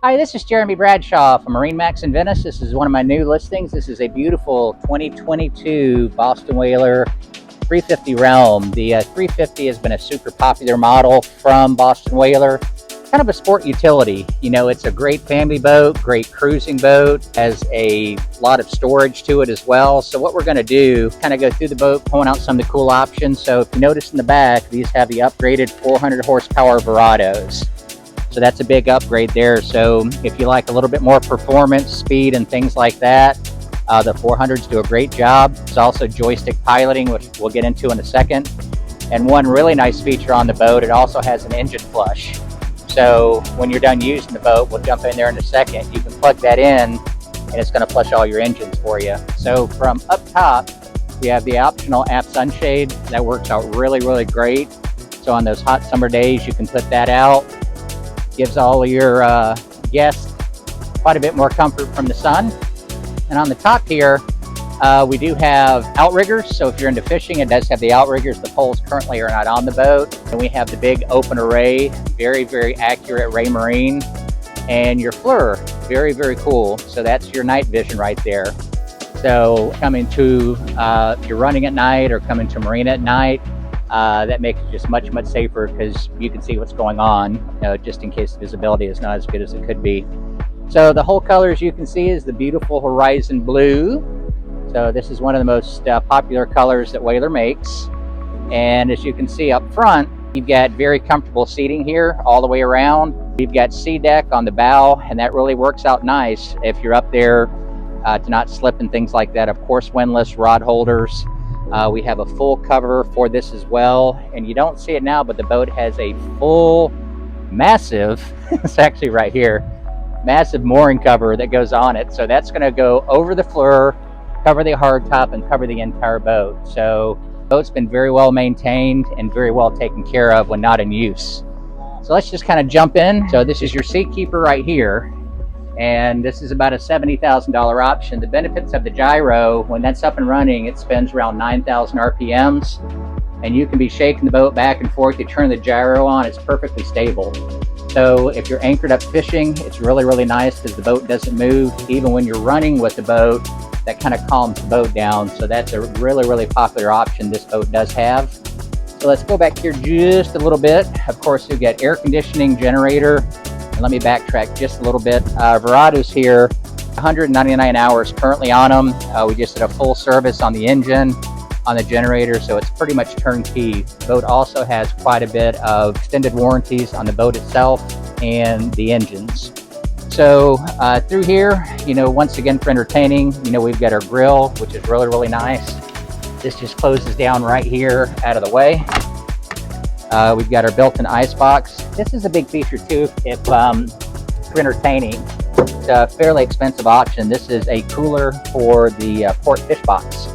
Hi, this is Jeremy Bradshaw from Marinemax in Venice. This is one of my new listings. This is a beautiful 2022 Boston Whaler 350 Realm. The 350 has been a super popular model from Boston Whaler. Kind of a sport utility. You know, it's a great family boat, great cruising boat, has a lot of storage to it as well. So what we're going to do, kind of go through the boat, point out some of the cool options. So if you notice in the back, these have the upgraded 400 horsepower Verados. So that's a big upgrade there. So if you like a little bit more performance, speed, and things like that, the 400s do a great job. It's also joystick piloting, which we'll get into in a second. And one really nice feature on the boat, it also has an engine flush. So when you're done using the boat, we'll jump in there in a second, you can plug that in and it's going to flush all your engines for you. So from up top, we have the optional app sunshade. That works out really, really great. So on those hot summer days, you can put that out. Gives all your guests quite a bit more comfort from the sun. And on the top here, we do have outriggers. So if you're into fishing, it does have the outriggers. The poles currently are not on the boat. And we have the big open array, very, very accurate Raymarine. And your FLIR, very, very cool. So that's your night vision right there. So coming to, if you're running at night or coming to marina at night, that makes it just much, much safer because you can see what's going on, just in case the visibility is not as good as it could be. So the whole color, as you can see, is the beautiful horizon blue. So this is one of the most popular colors that Whaler makes. And as you can see up front, you've got very comfortable seating here all the way around. We've got sea deck on the bow, and that really works out nice if you're up there to not slip and things like that. Of course, windlass, rod holders. We have a full cover for this as well, and you don't see it now, but the boat has a full, massive, it's actually right here, massive mooring cover that goes on it. So that's going to go over the FLIR, cover the hardtop, and cover the entire boat. So the boat's been very well maintained and very well taken care of when not in use. So let's just kind of jump in. So this is your Seakeeper right here. And this is about a $70,000 option. The benefits of the gyro, when that's up and running, it spins around 9,000 RPMs, and you can be shaking the boat back and forth. You turn the gyro on, it's perfectly stable. So if you're anchored up fishing, it's really, really nice because the boat doesn't move. Even when you're running with the boat, that kind of calms the boat down. So that's a really, really popular option this boat does have. So let's go back here just a little bit. Of course, you've got air conditioning, generator. And let me backtrack just a little bit. Verados here, 199 hours currently on them. We just did a full service on the engine, on the generator, so it's pretty much turnkey. The boat also has quite a bit of extended warranties on the boat itself and the engines. So through here, once again for entertaining, we've got our grill, which is really, really nice. This just closes down right here out of the way. We've got our built-in ice box. This is a big feature too if for entertaining. It's a fairly expensive option. This is a cooler for the port fish box.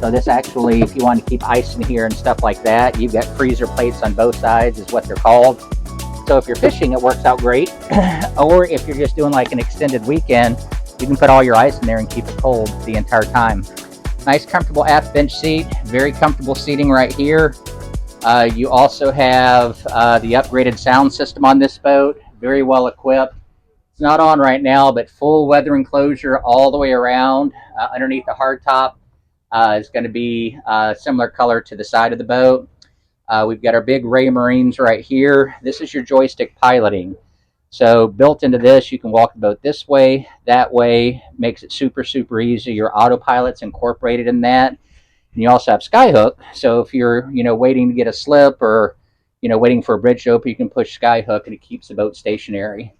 So this actually, if you want to keep ice in here and stuff like that, you've got freezer plates on both sides is what they're called. So if you're fishing, it works out great. Or if you're just doing like an extended weekend, you can put all your ice in there and keep it cold the entire time. Nice comfortable aft bench seat, very comfortable seating right here. You also have the upgraded sound system on this boat, very well equipped. It's not on right now, but full weather enclosure all the way around. Underneath the hardtop is going to be similar color to the side of the boat. We've got our big Raymarines right here. This is your joystick piloting. So built into this, you can walk the boat this way, that way, makes it super, super easy. Your autopilot's incorporated in that. And you also have skyhook, so if you're waiting to get a slip or waiting for a bridge to open, you can push skyhook and it keeps the boat stationary.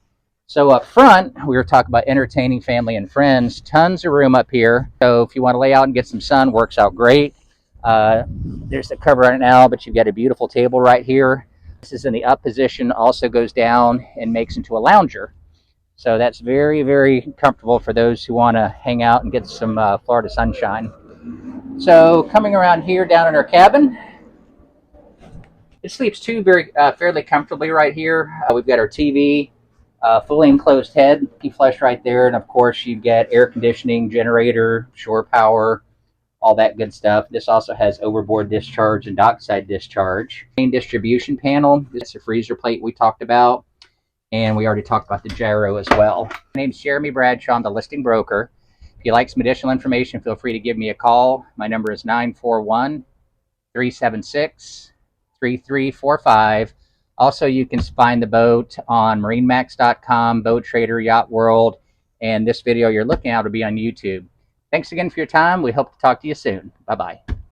So up front, we were talking about entertaining family and friends. Tons of room up here. So if you want to lay out and get some sun, works out great. There's the cover right now, but you've got a beautiful table right here. This is in the up position, also goes down and makes into a lounger. So that's very, very comfortable for those who want to hang out and get some Florida sunshine. So coming around here down in our cabin, it sleeps fairly comfortably right here. We've got our TV, fully enclosed head, flush right there, and of course you've got air conditioning, generator, shore power, all that good stuff. This also has overboard discharge and dockside discharge. Main distribution panel, this is a freezer plate we talked about. And we already talked about the gyro as well. My name's Jeremy Bradshaw. I'm the listing broker. If you'd like some additional information, feel free to give me a call. My number is 941-376-3345. Also, you can find the boat on marinemax.com, Boat Trader, Yacht World, and this video you're looking at will be on YouTube. Thanks again for your time. We hope to talk to you soon. Bye-bye.